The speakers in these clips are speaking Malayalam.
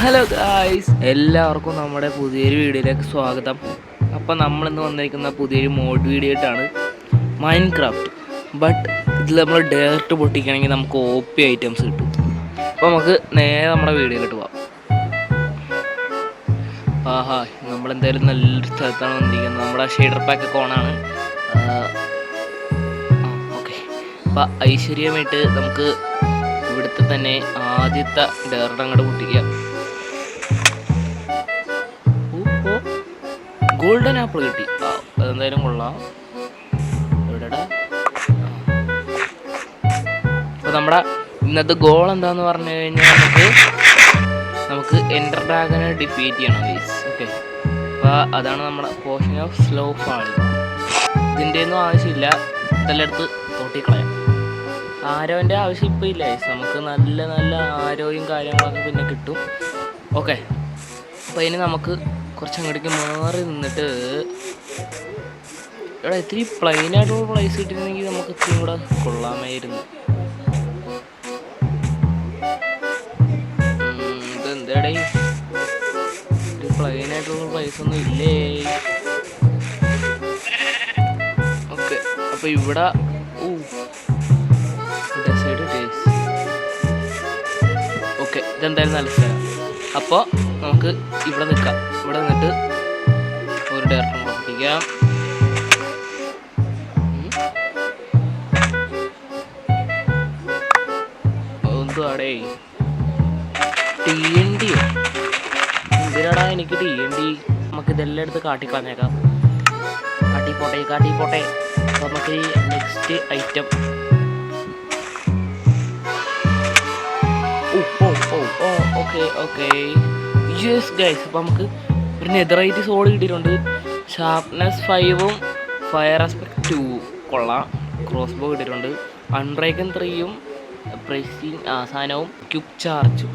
ഹലോ ഗായ്സ്, എല്ലാവർക്കും നമ്മുടെ പുതിയൊരു വീഡിയോയിലേക്ക് സ്വാഗതം. അപ്പോൾ നമ്മളിന്ന് വന്നിരിക്കുന്ന പുതിയൊരു മോഡ് വീഡിയോ ആയിട്ടാണ്, മൈൻക്രാഫ്റ്റ്. ബട്ട് ഇതിൽ നമ്മൾ ഡയറക്റ്റ് പൊട്ടിക്കുകയാണെങ്കിൽ നമുക്ക് OP ഐറ്റംസ് കിട്ടും. അപ്പോൾ നമുക്ക് നേരെ നമ്മുടെ വീഡിയോയിലോട്ട് പോകാം. നമ്മളെന്തായാലും നല്ലൊരു സ്ഥലത്താണ് വന്നിരിക്കുന്നത്. നമ്മുടെ ഷെയ്ഡർ പാക്ക് ഓണാണ്. ഓക്കെ, അപ്പോൾ ഐശ്വര്യമായിട്ട് നമുക്ക് ഇവിടുത്തെ തന്നെ ആദ്യത്തെ ഡയറക്റ്റ് അങ്ങോട്ട് പൊട്ടിക്കാം. ഗോൾഡൻ ആപ്പിൾ കിട്ടി, അതെന്തായാലും കൊള്ളാം. എവിടെടാ? അപ്പോൾ നമ്മുടെ ഇന്നത്തെ ഗോൾ എന്താന്ന് പറഞ്ഞു കഴിഞ്ഞാൽ നമുക്ക് എൻഡർ ഡ്രാഗനെ ഡിഫീറ്റ് ചെയ്യണം ഗൈസ്. ഓക്കെ, അപ്പോൾ അതാണ് നമ്മുടെ പോഷൻ ഓഫ് സ്ലോ ഫാളിങ്. ഇതിൻ്റെ ഒന്നും ആവശ്യമില്ല, ഇതെല്ലാം എടുത്ത് തോട്ടിക്കളയാം. ആരോൻ്റെ ആവശ്യം ഇപ്പോൾ ഇല്ല ഗൈസ്, നമുക്ക് നല്ല നല്ല ആരോയും കാര്യങ്ങളൊക്കെ പിന്നെ കിട്ടും. ഓക്കെ, അപ്പോൾ ഇനി നമുക്ക് കുറച്ച് അങ്ങോട്ടേക്ക് മാറി നിന്നിട്ട് ഇവിടെ ഇത്തിരി പ്ലെയിനായിട്ടുള്ള പ്ലേസ് കിട്ടിയിരുന്നെങ്കിൽ നമുക്ക് ഇത്തിരി കൂടെ കൊള്ളാമായിരുന്നു. ഇതെന്താടേ ഒരു പ്ലെയിനായിട്ടുള്ള പ്ലേസ് ഒന്നും ഇല്ലേ? ഓക്കെ, അപ്പോൾ ഇവിടെ ഓക്കെ, ഇതെന്തായാലും നല്ല സ്ഥലം. അപ്പോൾ നമുക്ക് ഇവിടെ നിൽക്കാം. ഇവിടെ നിന്നിട്ട് ഒരു ഡയറക്ടർ പ്രവർത്തിക്കാം. എന്തുവാടേ TNT? എന്തിനാടാ എനിക്ക് TNT? നമുക്ക് ഇതെല്ലാം എടുത്ത് കാട്ടിക്കളഞ്ഞേക്കാം. കാട്ടിപ്പോട്ടെ. അപ്പോൾ നമുക്ക് ഈ next item okay yes guys, അപ്പോൾ നമുക്ക് ഒരു നെതറൈറ്റ് സോഡ് കിട്ടിയിട്ടുണ്ട്. ഷാർപ്നെസ് 5ഉം ഫയർ ആസ്പെക്ട് 2 കൊള്ളാം. ക്രോസ് ബോ കിട്ടിയിട്ടുണ്ട്. അൺബ്രേക്കൻ 3ഉം പ്രൈസിങ് സാധനവും ക്യൂബ് ചാർജും.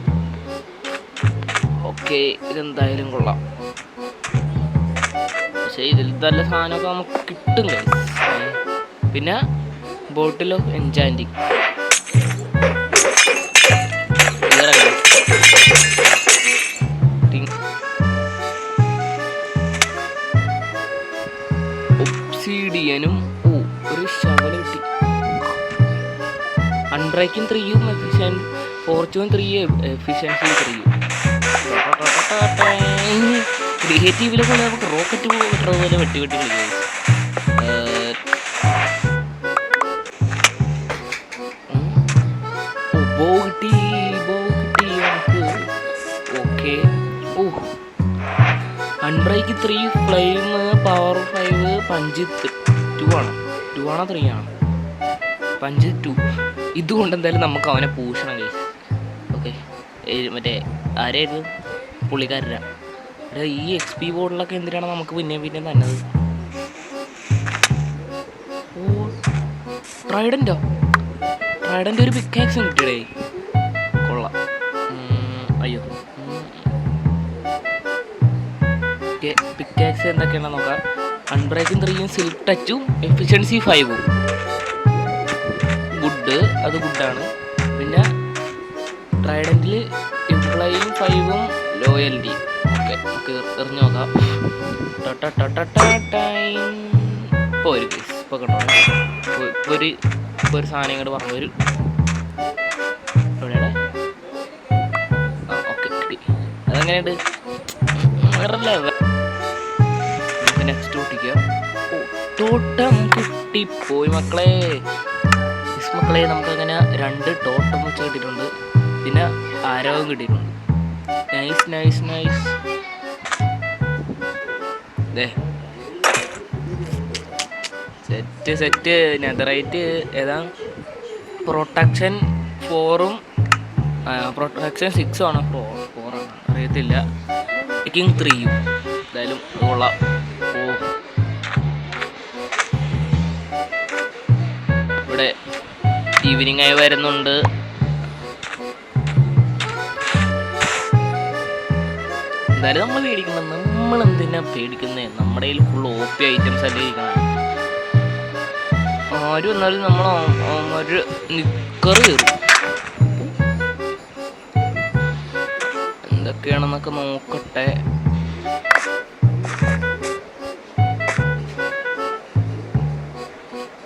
ഓക്കെ, ഇതെന്തായാലും കൊള്ളാം. പക്ഷേ ഇതിൽ നല്ല സാധനമൊക്കെ നമുക്ക് കിട്ടും ഗൈസ്. പിന്നെ ബോട്ടിൽ ഓഫ് എൻചാൻറ്റിങ് ഒബ്സിഡിയനും ഒരു ശവല കിട്ടി. അൺബ്രേക്കിംഗ് 3ഉം ഫോർച്യൂൺ 3 എഫിഷ്യൻസി 3ഉം. ക്രിയേറ്റീവിലെ പോലെ നമുക്ക് റോക്കറ്റ് പോലെ വെട്ടി കളിക്കാം. ബോ കിട്ടി നമുക്ക്. Okay, unbreak 3 flame power 5 punch 2 ആണോ 3 ആണ്? പഞ്ച് 2. ഇതുകൊണ്ട് എന്തായാലും നമുക്ക് അവനെ പൂഷണം ഗൈസ്. ഓക്കെ, മറ്റേ ആരായിരുന്നു പുള്ളിക്കാരനാ. ഈ XP ബോർഡിലൊക്കെ എന്തിനാണ് നമുക്ക് പിന്നെ തന്നത്? ട്രൈഡൻ്റ് ഒരു പിക്കാക്സും കിട്ടിയടേ, കൊള്ളാം. അയ്യോ, പിക്കാക്സ് എന്തൊക്കെയാണെന്ന് നോക്കാം. അൺബ്രേക്കിംഗ് 3ഉം സിൽക്ക് ടച്ചും എഫിഷ്യൻസി 5ഉം അത് ഗുഡാണ്. പിന്നെ ട്രൈഡൻറ്റിൽ ഇംപ്ലൈയിങ് 5ഉം ലോയൽറ്റി. ഓക്കെ, നമുക്ക് എറിഞ്ഞു നോക്കാം. ഇപ്പോൾ ഒരു കേസ് ഇപ്പോൾ കണ്ടോ, ഇപ്പോൾ ഒരു സാധനം ഇങ്ങോട്ട് പറഞ്ഞു വരും. എവിടെയാണ്? ഓക്കെ, കിട്ടി. അതെങ്ങനെയുണ്ട്? നമുക്ക് നെക്സ്റ്റ് പൊട്ടിക്കാം. തോട്ടം കിട്ടിപ്പോയി മക്കളെ. നമുക്കങ്ങനെ 2 ടോട്ടം വെച്ച് കിട്ടിയിട്ടുണ്ട്. പിന്നെ ആരോഗ്യം കിട്ടിയിട്ടുണ്ട്. നൈസ്. സെറ്റ് നെതറൈറ്റ് ഏതാ? പ്രൊട്ടക്ഷൻ 4ഉം പ്രൊട്ടക്ഷൻ 6ഉം ആണ്. 4 ആണ് അറിയത്തില്ല. കിങ് 3ഉം എന്തായാലും കൊള്ളാം. ഇവിടെ ഈവനിങ് ആയി വരുന്നുണ്ട്. എന്തായാലും നമ്മൾ പേടിക്കണം. നമ്മളെന്തിനാ പേടിക്കുന്നത്? നമ്മുടെ കയ്യിൽ ഫുൾ OP ഐറ്റംസ് അല്ലേ ഇരിക്കണം. ആരും എന്നാലും ഒരു നിക്കറ് കയറും. എന്തൊക്കെയാണെന്നൊക്കെ നോക്കട്ടെ.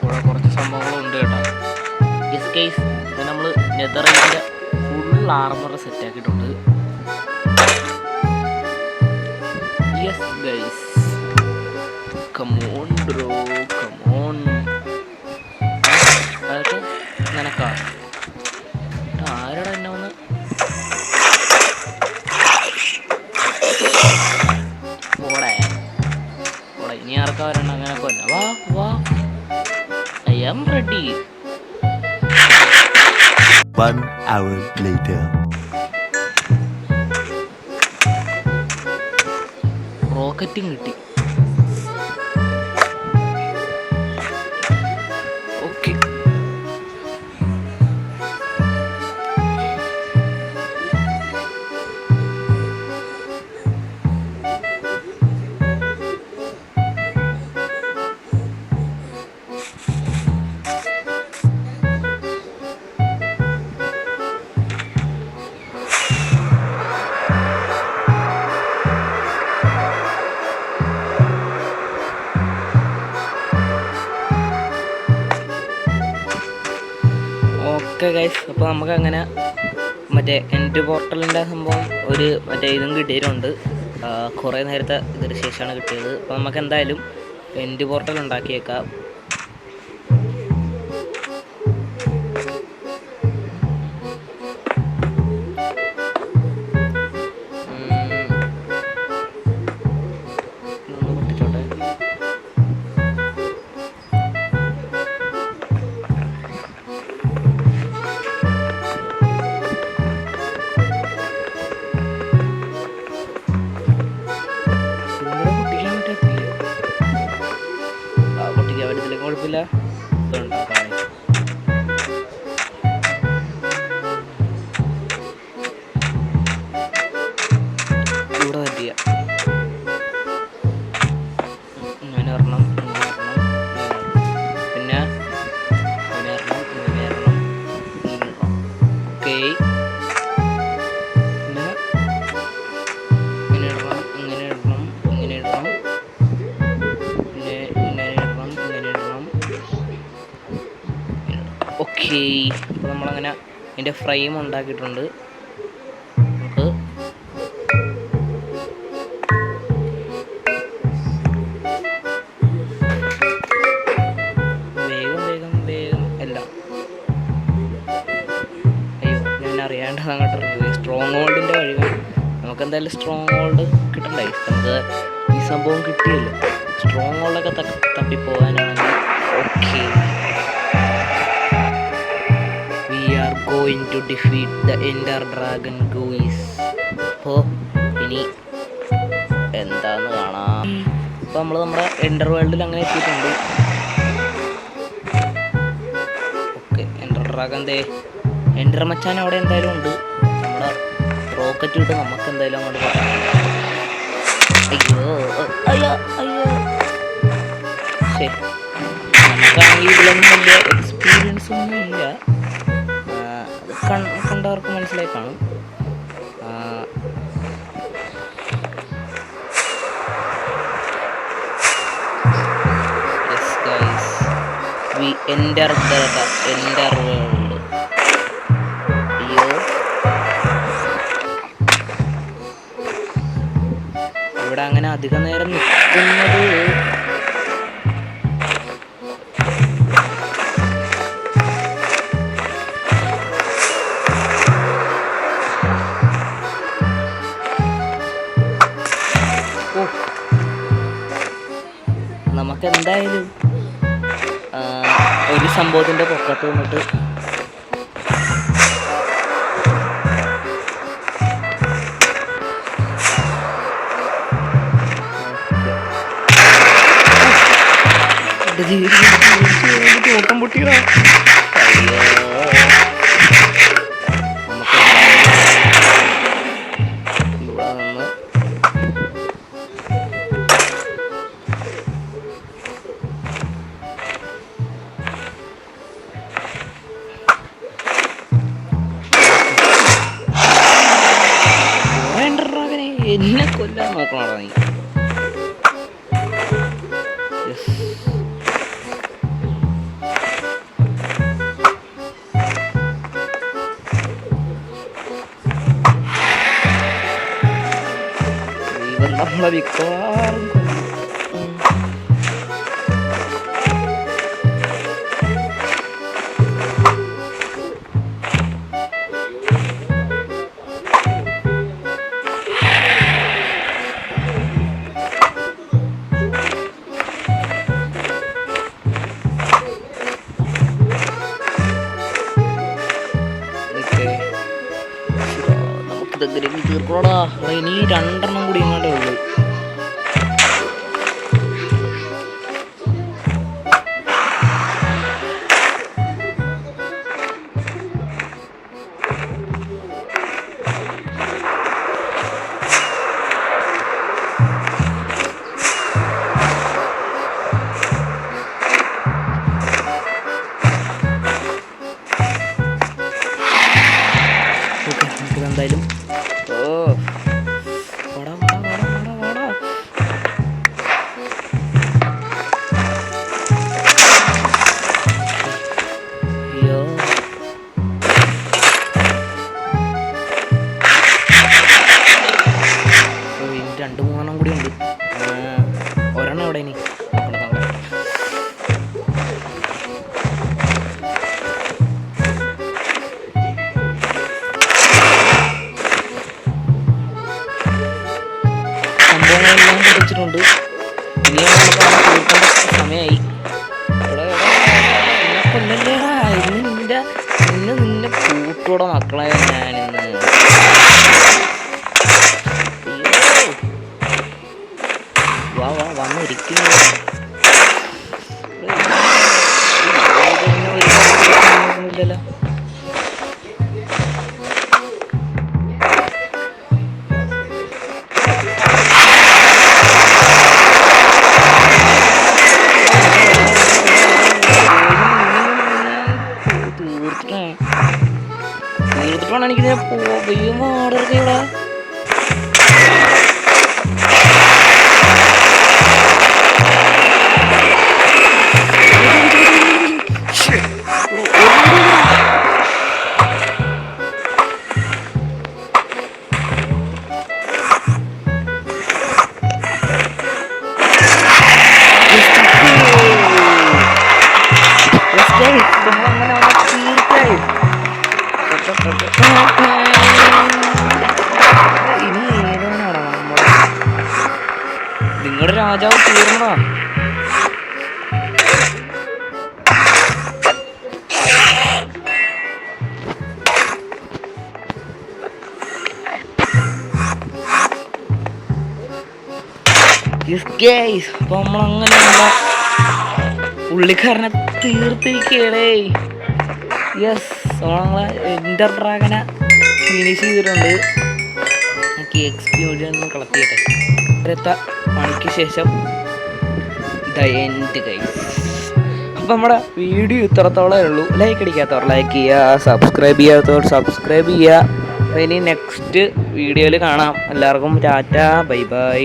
ഇവിടെ കുറച്ച് സംഭവങ്ങളുണ്ട് കേട്ടോ. കേസ് ഇത് നമ്മൾ നെതറിൻ്റെ ഫുൾ ആർമർ സെറ്റ് ആക്കിയിട്ടുണ്ട്. Yes guys, come on bro, come on. അതൊക്കെ നിനക്കാ ആരാടാ എന്നെ വന്ന് ഓടെ ഓടെ ഇനി ആർക്കാ വരണ്ട അങ്ങനെ കൊന്നെ. വാ വാ, I am ready. 1 hour later. റോക്കറ്റും കിട്ടി. ഓക്കെ, ഓക്കെ ഗൈസ്, അപ്പോൾ നമുക്ക് അങ്ങനെ മറ്റേ എൻഡ് പോർട്ടലിൻ്റെ സംഭവം ഒരു മറ്റേ ഇതും കിട്ടിയിട്ടുണ്ട്. കുറേ നേരത്തെ ഇതിന് ശേഷമാണ് കിട്ടിയത്. അപ്പോൾ നമുക്ക് എന്തായാലും എൻഡ് പോർട്ടൽ ഉണ്ടാക്കിയേക്കാം. കുഴപ്പമില്ല, ഇവിടെ പറ്റിയ ഇങ്ങനെ വരണം, ഇങ്ങനെ വരണം, പിന്നെ ഇങ്ങനെ വരണം, ഇങ്ങനെ വരണം, ഇങ്ങനെ വരണം. ഓക്കെ, പിന്നെ ഇങ്ങനെ ഇടണം, ഇങ്ങനെ ഇടണം, ഇങ്ങനെ ഇടണം, പിന്നെ ഇങ്ങനെ ഇടണം, ഇങ്ങനെ ഇടണം. ഓക്കെ, അപ്പോൾ നമ്മളങ്ങനെ അതിൻ്റെ ഫ്രെയിം ഉണ്ടാക്കിയിട്ടുണ്ട്. നമുക്ക് വേഗം വേഗം വേഗം എല്ലാം. അയ്യോ, ഞാൻ അറിയാണ്ട് അങ്ങോട്ട് ഇറങ്ങിയത്. സ്ട്രോങ് ഹോൾഡിൻ്റെ വഴി നമുക്ക് എന്തായാലും സ്ട്രോങ് ഹോൾഡ് കിട്ടണ്ടേ. നമുക്ക് ഈ സംഭവം കിട്ടിയല്ലോ. സ്ട്രോങ് ഹോൾഡൊക്കെ തപ്പിപ്പോകാനാണെങ്കിൽ okay, going to defeat the Ender Dragon guys. അപ്പോൾ ഇനി എന്താന്ന് കാണാം. അപ്പോൾ നമ്മൾ നമ്മുടെ എൻഡർ വേൾഡിൽ അങ്ങനെ എത്തിയിട്ടുണ്ട്. ഓക്കെ, എൻഡർ ഡ്രാഗൻ ദേ എൻഡർ മച്ചാൻ അവിടെ എന്തായാലും ഉണ്ട്. നമ്മുടെ റോക്കറ്റ് വിട്ട് നമുക്ക് എന്തായാലും അങ്ങോട്ട് പറയാം. അയ്യോ അയ്യോ അയ്യോ, ശരി, നമുക്കാണെങ്കിൽ ഇതിലൊന്നും വലിയ എക്സ്പീരിയൻസ് ഒന്നും ഇല്ല. കണ്ടവർക്ക് മനസ്സിലായി കാണും. Yes guys, we enter the Ender world. അയ്യോ, ഇവിടെ അങ്ങനെ അധികം നേരം നിൽക്കുന്നത് നമുക്ക് എന്തായാലും ഒരു സംഭവത്തിൻ്റെ പൊക്കത്ത് വന്നിട്ട് ഓട്ടം പൊട്ടിയതാ. അയ്യോ, ഇവിടെ നിന്ന് എന്നെ കൊല്ലാൻ നോക്കണോടാ നീ. ഇവൻ നമ്മളെ മിക്കവാറും നമുക്ക് തീർക്കോടാ. ഇനി 2 എണ്ണം കൂടി ഇങ്ങോട്ടേ ഉള്ളൂ. എന്തായാലും ഇനി 2-3 കൂടി ഉണ്ട്. ഒരെണ്ണം എവിടെ ഇനി സംഭവങ്ങളെല്ലാം പഠിച്ചിട്ടുണ്ട്. ഇനി നമുക്ക് തീർക്കേണ്ട സമയമായി. കൊല്ലല്ലേടാ, നിന്നെ കൂട്ടോടെ മക്കളെ ഞാനിന്ന്. വാ വന്നിരിക്കുന്നു. ഇല്ലല്ലോ തീർത്തിട്ടാണ് എനിക്കിതിനെ പോവുകയും ആടൊക്കെ ഇവിടെ. നിങ്ങളുടെ രാജാവ് തീർന്നോ? അപ്പൊ നമ്മളങ്ങനെ പുള്ളിക്കാരനെ തീർത്തിരിക്കണേ. യെസ്, നമ്മളെ എൻ്റർ ഡ്രാഗനെ ഫിനിഷ് ചെയ്തിട്ടുണ്ട്. നമുക്ക് XP ഒന്ന് കളക്ട് ചെയ്യട്ടെ. പണിക്ക് ശേഷം ദ എൻഡ് ഗൈസ്. അപ്പം നമ്മുടെ വീഡിയോ ഇത്രത്തോളമേ ഉള്ളൂ. ലൈക്ക് അടിക്കാത്തവർ ലൈക്ക് ചെയ്യുക, സബ്സ്ക്രൈബ് ചെയ്യാത്തവർ സബ്സ്ക്രൈബ് ചെയ്യുക. ഇനി നെക്സ്റ്റ് വീഡിയോയിൽ കാണാം. എല്ലാവർക്കും ടാറ്റ, ബൈ ബൈ.